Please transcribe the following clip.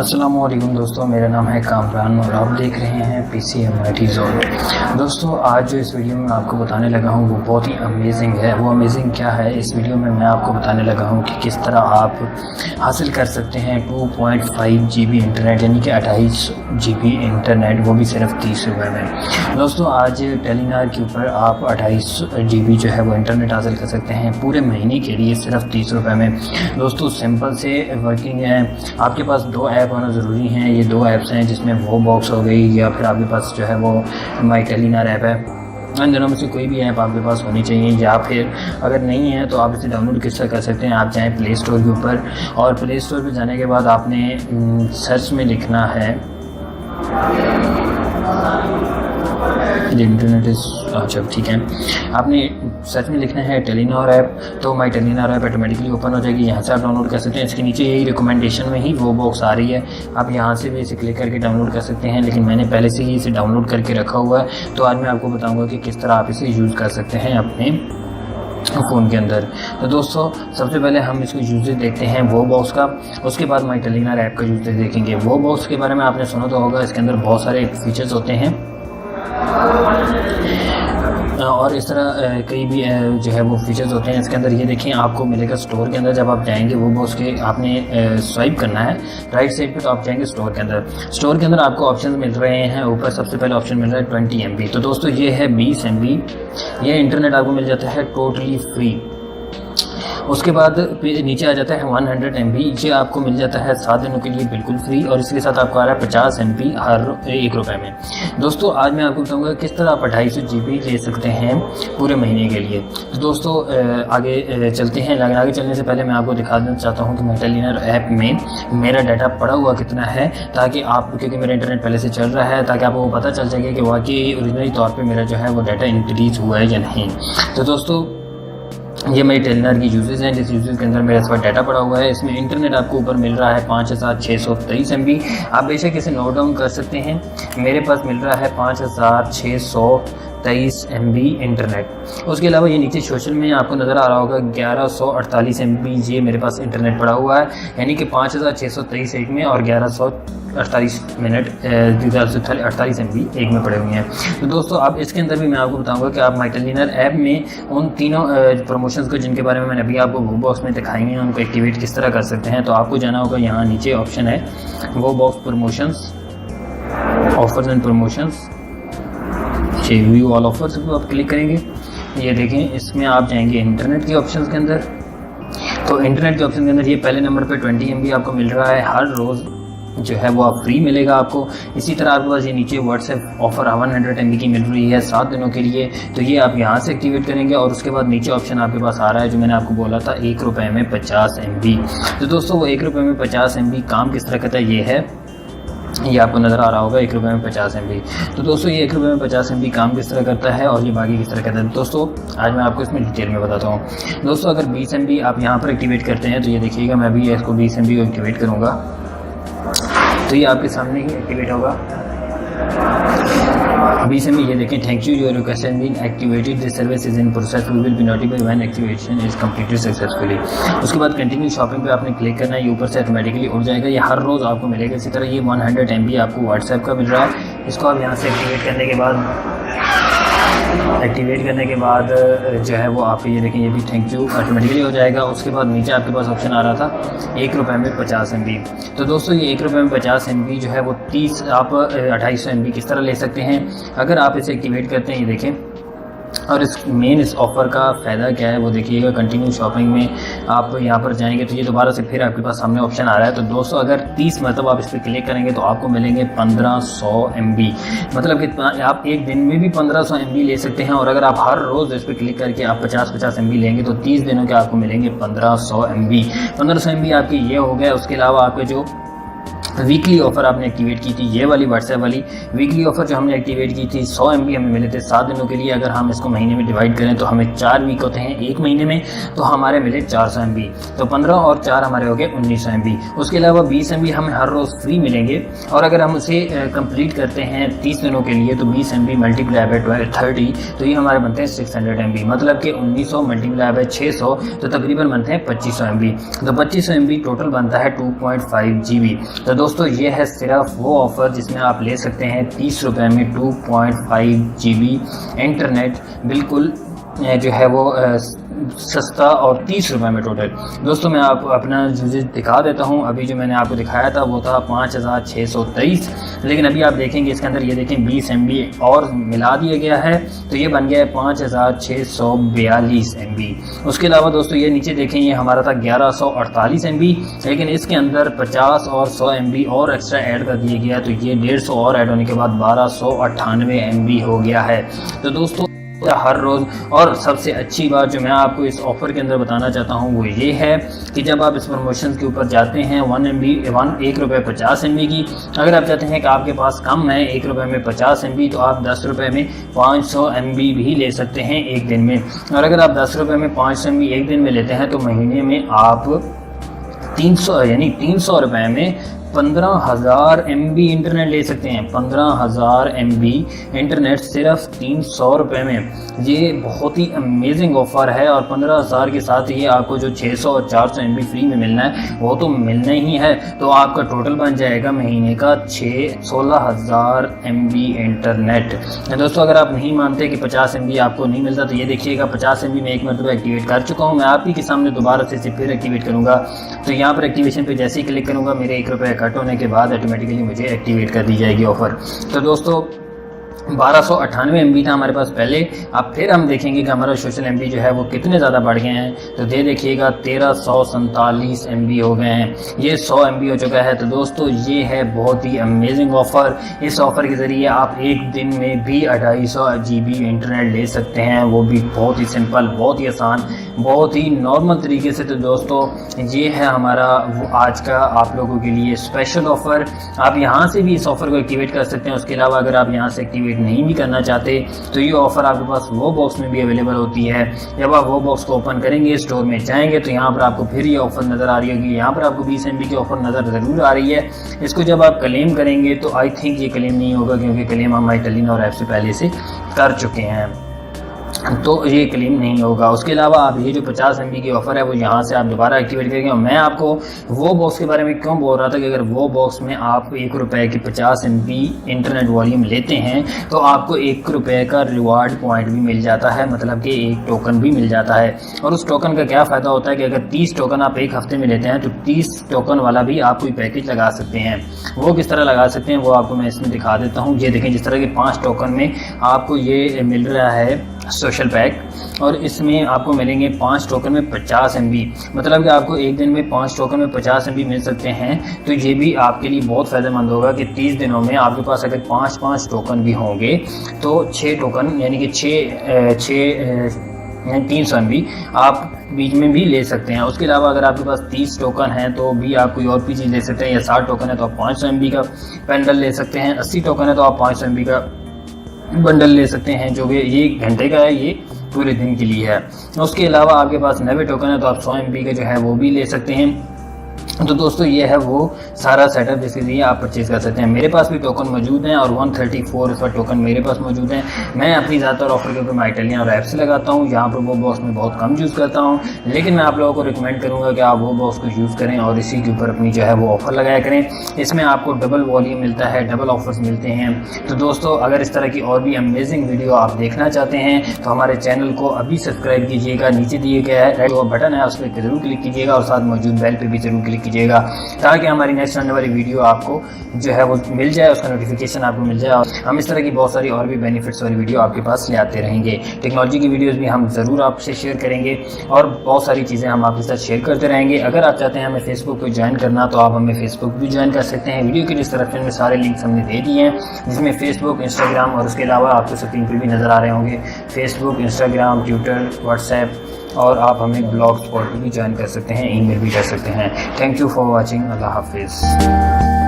अस्सलामुअलैकुम दोस्तों, मेरा नाम है कामरान और आप देख रहे हैं PCMIT जोन। दोस्तों, आज जो इस वीडियो में आपको बताने लगा हूँ वो बहुत ही अमेजिंग है। वो अमेजिंग क्या है, इस वीडियो में मैं आपको बताने लगा हूँ कि किस तरह आप हासिल कर सकते हैं 2.5 GB इंटरनेट, यानी कि 28 GB इंटरनेट, वो भी सिर्फ 30 रुपये में। दोस्तों, आज टेलीनार के ऊपर आप 28 GB जो है वो इंटरनेट हासिल कर सकते हैं पूरे महीने के लिए सिर्फ 30 रुपये में। दोस्तों, सिंपल से वर्किंग है। आपके पास दो ऐप होना ज़रूरी हैं। ये दो ऐप्स हैं जिसमें वो बॉक्स हो गई या फिर आपके पास जो है वो माई टेलीनार ऐप है। इन दोनों में से कोई भी ऐप आपके पास होनी चाहिए, या फिर अगर नहीं है तो आप इसे डाउनलोड किस तरह कर सकते हैं। आप जाएँ प्ले स्टोर के ऊपर और प्ले स्टोर पर जाने के बाद आपने सर्च में लिखना है इंटरनेट इस अच्छा ठीक है, आपने सर्च में लिखना है टेलीनॉर ऐप, तो माई टेलीनॉर ऐप ऑटोमेटिकली ओपन हो जाएगी। यहाँ से आप डाउनलोड कर सकते हैं। इसके नीचे यही रिकमेंडेशन में ही वो बॉक्स आ रही है, आप यहाँ से भी इसे क्लिक करके डाउनलोड कर सकते हैं, लेकिन मैंने पहले से ही इसे डाउनलोड करके रखा हुआ है। तो आज मैं आपको बताऊँगा कि किस तरह आप इसे यूज़ कर सकते हैं अपने फ़ोन के अंदर। तो दोस्तों, सबसे पहले हम इसको यूजेज देखते हैं वो बॉक्स का, उसके बाद माई टेलीनॉर ऐप का यूजेज देखेंगे। वो बॉक्स के बारे में आपने सुना तो होगा, इसके अंदर बहुत सारे फीचर्स होते हैं और इस तरह कई भी जो है वो फीचर्स होते हैं इसके अंदर। ये देखें, आपको मिलेगा स्टोर के अंदर। जब आप जाएंगे वो बॉक्स के, आपने स्वाइप करना है राइट साइड पे, तो आप जाएंगे स्टोर के अंदर। स्टोर के अंदर आपको ऑप्शंस मिल रहे हैं। ऊपर सबसे पहले ऑप्शन मिल रहा है 20 MB। तो दोस्तों, ये है 20 MB। ये इंटरनेट आपको मिल जाता है टोटली फ्री। उसके बाद नीचे आ जाता है 100 MB। ये आपको मिल जाता है 7 दिनों के लिए बिल्कुल फ्री, और इसके साथ आपको आ रहा है 50 MB हर 1 रुपये में। दोस्तों, आज मैं आपको बताऊंगा किस तरह आप 250 GB ले सकते हैं पूरे महीने के लिए। तो दोस्तों, आगे चलते हैं। आगे चलने से पहले मैं आपको दिखा देना चाहता हूँ कि माई टेलीनॉर ऐप में मेरा डाटा पड़ा हुआ कितना है, ताकि आप, क्योंकि मेरा इंटरनेट पहले से चल रहा है, ताकि आपको पता चल सके कि वाकई ओरिजिनली तौर पर मेरा जो है वो डाटा इंक्रीज़ हुआ है या नहीं। तो दोस्तों, ये मेरी टेलीनॉर की यूजेज हैं, जिस यूजेज के अंदर मेरा इस पर डाटा पड़ा हुआ है। इसमें इंटरनेट आपको ऊपर मिल रहा है 5623 MB। आप बेशक इसे नोट डाउन कर सकते हैं। मेरे पास मिल रहा है 5623 MB इंटरनेट। उसके अलावा ये नीचे सोशल में आपको नज़र आ रहा होगा 1148 MB ये मेरे पास इंटरनेट पड़ा हुआ है, यानी कि 5623 एक में और 1148 मिनट 48 MB एक में पड़े हुए हैं। तो दोस्तों, अब इसके अंदर भी मैं आपको बताऊंगा कि आप माई टेलीनॉर ऐप में उन तीनों प्रमोशंस को, जिनके बारे में मैंने अभी आपको वो बॉक्स में दिखाई हैं, उनको एक्टिवेट किस तरह कर सकते हैं। तो आपको जाना होगा, यहाँ नीचे ऑप्शन है वो box promotions, offers and promotions, view all offers को आप क्लिक करेंगे। ये देखें, इसमें आप जाएंगे इंटरनेट के ऑप्शंस के अंदर। तो इंटरनेट के ऑप्शन के अंदर ये पहले नंबर पे 20 MB आपको मिल रहा है, हर रोज़ जो है वो आप फ्री मिलेगा आपको। इसी तरह आपके पास ये नीचे व्हाट्सएप ऑफर 100 MB की मिल रही है 7 दिनों के लिए। तो ये आप यहाँ से एक्टिवेट करेंगे, और उसके बाद नीचे ऑप्शन आपके पास आ रहा है जो मैंने आपको बोला था 1 रुपये में 50 MB। तो दोस्तों, वो 1 रुपये में 50 MB काम किस तरह करता है, ये है, ये आपको नज़र आ रहा होगा 1 रुपये में 50 MB। तो दोस्तों, ये 1 रुपये में 50 MB काम किस तरह करता है और ये बाकी किस तरह करता है, दोस्तों आज मैं आपको इसमें डिटेल में बताता हूँ। दोस्तों, अगर 20 MB आप यहाँ पर एक्टिवेट करते हैं तो ये देखिएगा, मैं भी इसको 20 MB को एक्टिवेट करूँगा तो ये आपके सामने ही एक्टिवेट होगा। 20 MB, ये देखें, thank you, your request has been activated, this service is in process, we will be notified when activation is completed successfully. उसके बाद कंटिन्यू शॉपिंग पे आपने क्लिक करना है, ये ऊपर से ऑटोमेटिकली उड़ जाएगा। ये हर रोज़ आपको मिलेगा। इसी तरह ये 100 MB आपको व्हाट्सएप का मिल रहा है। इसको आप यहाँ से एक्टिवेट करने के बाद जो है वो आप ये देखें, ये भी थैंक यू ऑटोमेटिकली हो जाएगा। उसके बाद नीचे आपके पास ऑप्शन आ रहा था 1 रुपये में 50 MB। तो दोस्तों, ये 1 रुपये में 50 MB जो है वो 30 आप 2800 MB किस तरह ले सकते हैं अगर आप इसे एक्टिवेट करते हैं। ये देखें, और इस ऑफ़र का फ़ायदा क्या है वो देखिएगा। कंटिन्यू शॉपिंग में आप यहाँ पर जाएंगे तो ये दोबारा से फिर आपके पास सामने ऑप्शन आ रहा है। तो दोस्तों, अगर 30 मतलब आप इस पर क्लिक करेंगे तो आपको मिलेंगे 1500 MB। मतलब कि आप एक दिन में भी 1500 MB ले सकते हैं, और अगर आप हर रोज़ इस पर क्लिक करके आप 50 MB लेंगे तो 30 दिनों के आपको मिलेंगे 1500 MB। 1500 MB आपकी ये हो गया। उसके अलावा आपके जो वीकली ऑफ़र आपने एक्टिवेट की थी, ये वाली व्हाट्सएप वाली वीकली ऑफ़र जो हमने एक्टिवेट की थी, 100 MB हमें मिले थे 7 दिनों के लिए। अगर हम इसको महीने में डिवाइड करें तो हमें 4 वीक होते हैं एक महीने में, तो हमारे मिले 400 MB। तो 15 और 4 हमारे हो गए 1900 MB। उसके अलावा 20 MB हमें हर रोज़ फ्री मिलेंगे, और अगर हम उसे कंप्लीट करते हैं 30 दिनों के लिए तो 20 MB मल्टीप्लाई बाय 30 तो ये हमारे बनते हैं 600 MB। मतलब कि 1900 मल्टीप्लाई बाय 600 तो तकरीबन बनते हैं 2500 MB। तो 2500 MB टोटल बनता है 2.5 GB। तो दोस्तों ये है सिर्फ वो ऑफ़र जिसमें आप ले सकते हैं 30 रुपये में 2.5 GB इंटरनेट, बिल्कुल जो है वो सस्ता और 30 रुपये में टोटल। दोस्तों मैं आपको अपना यूजेज दिखा देता हूं। अभी जो मैंने आपको दिखाया था वो था 5623, लेकिन अभी आप देखेंगे इसके अंदर ये देखें 20 MB और मिला दिया गया है, तो ये बन गया है 5642 MB। उसके अलावा दोस्तों ये नीचे देखें, ये हमारा था 1148 MB, लेकिन इसके अंदर 50 और 100 MB और एक्स्ट्रा ऐड कर दिया गया, तो ये 150 और ऐड होने के बाद 1298 MB हो गया है। तो दोस्तों हर रोज़, और सबसे अच्छी बात जो मैं आपको इस ऑफ़र के अंदर बताना चाहता हूँ वो ये है कि जब आप इस प्रमोशन के ऊपर जाते हैं 1 रुपये 50 MB की, अगर आप चाहते हैं कि आपके पास कम है 1 रुपये में 50 MB, तो आप 10 रुपये में 500 MB भी ले सकते हैं एक दिन में। और अगर आप 10 रुपये में 500 MB एक दिन में लेते हैं तो महीने में आप 300 रुपये में 15,000 MB इंटरनेट ले सकते हैं। 15,000 MB इंटरनेट सिर्फ 300 रुपये में। ये बहुत ही अमेजिंग ऑफ़र है, और 15,000 के साथ ये आपको जो 600 और 400 MB फ्री में मिलना है वो तो मिलना ही है, तो आपका टोटल बन जाएगा महीने का 16,000 MB इंटरनेट। दोस्तों अगर आप नहीं मानते कि 50 MB आपको नहीं मिलता, तो ये देखिएगा 50 MB में एक मरतबा एक्टिवेट कर चुका हूँ। मैं आप ही के सामने दोबारा से फिर एक्टिवेट करूँगा, तो यहाँ पर एक्टिवेशन पे जैसे ही क्लिक करूँगा मेरे 1 रुपये कट होने के बाद ऑटोमेटिकली मुझे एक्टिवेट कर दी जाएगी ऑफ़र। तो दोस्तों 1298 MB था हमारे पास पहले। अब फिर हम देखेंगे कि हमारा सोशल MB जो है वो कितने ज़्यादा बढ़ गए हैं, तो दे देखिएगा 1347 MB हो गए हैं, ये 100 MB हो चुका है। तो दोस्तों ये है बहुत ही अमेजिंग ऑफ़र। इस ऑफ़र के ज़रिए आप एक दिन में भी 250 GB इंटरनेट ले सकते हैं, वो भी बहुत ही सिंपल, बहुत ही आसान, बहुत ही नॉर्मल तरीके से। तो दोस्तों ये है हमारा वो आज का आप लोगों के लिए स्पेशल ऑफ़र। आप यहाँ से भी इस ऑफ़र को एक्टिवेट कर सकते हैं। उसके अलावा अगर आप यहाँ से एक्टिवेट नहीं भी करना चाहते तो ये ऑफ़र आपके पास वो बॉक्स में भी अवेलेबल होती है। जब आप वो बॉक्स को ओपन करेंगे, स्टोर में जाएंगे, तो यहाँ पर आपको फिर ये ऑफ़र नज़र आ रही होगी। यहाँ पर आपको 20 MB की ऑफ़र नज़र ज़रूर आ रही है। इसको जब आप क्लेम करेंगे तो आई थिंक ये क्लेम नहीं होगा, क्योंकि क्लेम हम टेलीनॉर और ऐप से पहले से कर चुके हैं, तो ये क्लेम नहीं होगा। उसके अलावा आप ये जो 50 MB की ऑफ़र है वो यहाँ से आप दोबारा एक्टिवेट करेंगे। और मैं आपको वो बॉक्स के बारे में क्यों बोल रहा था कि अगर वो बॉक्स में आप 1 रुपये की 50 MB इंटरनेट वॉल्यूम लेते हैं तो आपको 1 रुपये का रिवार्ड पॉइंट भी मिल जाता है, मतलब कि एक टोकन भी मिल जाता है। और उस टोकन का क्या फ़ायदा होता है कि अगर 30 टोकन आप एक हफ्ते में लेते हैं तो 30 टोकन वाला भी आप कोई पैकेज लगा सकते हैं। वो किस तरह लगा सकते हैं वो आपको मैं इसमें दिखा देता हूँ। ये देखें, जिस तरह के 5 टोकन में आपको ये मिल रहा है सोशल पैक, और इसमें आपको मिलेंगे 5 टोकन में 50 MB, मतलब कि आपको एक दिन में 5 टोकन में 50 MB मिल सकते हैं। तो ये भी आपके लिए बहुत फ़ायदेमंद होगा कि 30 दिनों में आपके पास अगर 5 टोकन भी होंगे तो 6 टोकन यानी कि 300 MB आप बीच में भी ले सकते हैं। उसके अलावा अगर आपके पास 30 टोकन हैं तो भी आप कोई और भी चीज़ ले सकते हैं, या 60 टोकन है तो आप 500 MB का पैंडल ले सकते हैं, 80 टोकन है तो आप 500 MB का बंडल ले सकते हैं, जो कि ये घंटे का है, ये पूरे दिन के लिए है। उसके अलावा आपके पास 90 टोकन है तो आप 100 MB का जो है वो भी ले सकते हैं। तो दोस्तों ये है वो सारा सेटअप जिसके लिए आप परचेज कर सकते हैं। मेरे पास भी टोकन मौजूद हैं और 134 इसका टोकन मेरे पास मौजूद हैं। मैं अपनी ज़्यादातर ऑफर के ऊपर माइटेलियन और ऐप से लगाता हूँ, यहाँ पर वो बॉक्स में बहुत कम यूज़ करता हूँ, लेकिन मैं आप लोगों को रिकमेंड करूँगा कि आप वो बॉक्स को यूज़ करें और इसी के ऊपर अपनी जो है वो ऑफ़र लगाया करें। इसमें आपको डबल वॉल्यूम मिलता है, डबल ऑफर्स मिलते हैं। तो दोस्तों अगर इस तरह की और भी अमेजिंग वीडियो आप देखना चाहते हैं तो हमारे चैनल को अभी सब्सक्राइब कीजिएगा। नीचे दिए गया है रेड बटन है, उस पर ज़रूर क्लिक कीजिएगा और साथ मौजूद बेल पे भी ज़रूर क्लिक कीजिएगा, ताकि हमारी नेक्स्ट आने वाली वीडियो आपको जो है वो मिल जाए, उसका नोटिफिकेशन आपको मिल जाए। और हम इस तरह की बहुत सारी और भी बेनिफिट्स वाली वीडियो आपके पास ले आते रहेंगे। टेक्नोलॉजी की वीडियोस भी हम ज़रूर आपसे शेयर करेंगे और बहुत सारी चीज़ें हम आपके साथ शेयर करते रहेंगे। अगर आप चाहते हैं हमें फेसबुक पर ज्वाइन करना तो आप हमें फेसबुक भी ज्वाइन कर सकते हैं। वीडियो के डिस्क्रिप्शन में सारे लिंक्स हमने दे दिए हैं, जिसमें फेसबुक, इंस्टाग्राम और उसके अलावा आपको स्क्रीन पर भी नज़र आ रहे होंगे फेसबुक, इंस्टाग्राम, ट्विटर, व्हाट्सएप, और आप हमें ब्लॉग स्पॉट पर भी ज्वाइन कर सकते हैं, ईमेल भी कर सकते हैं। Thank you for watching. अल्लाह हाफिज़।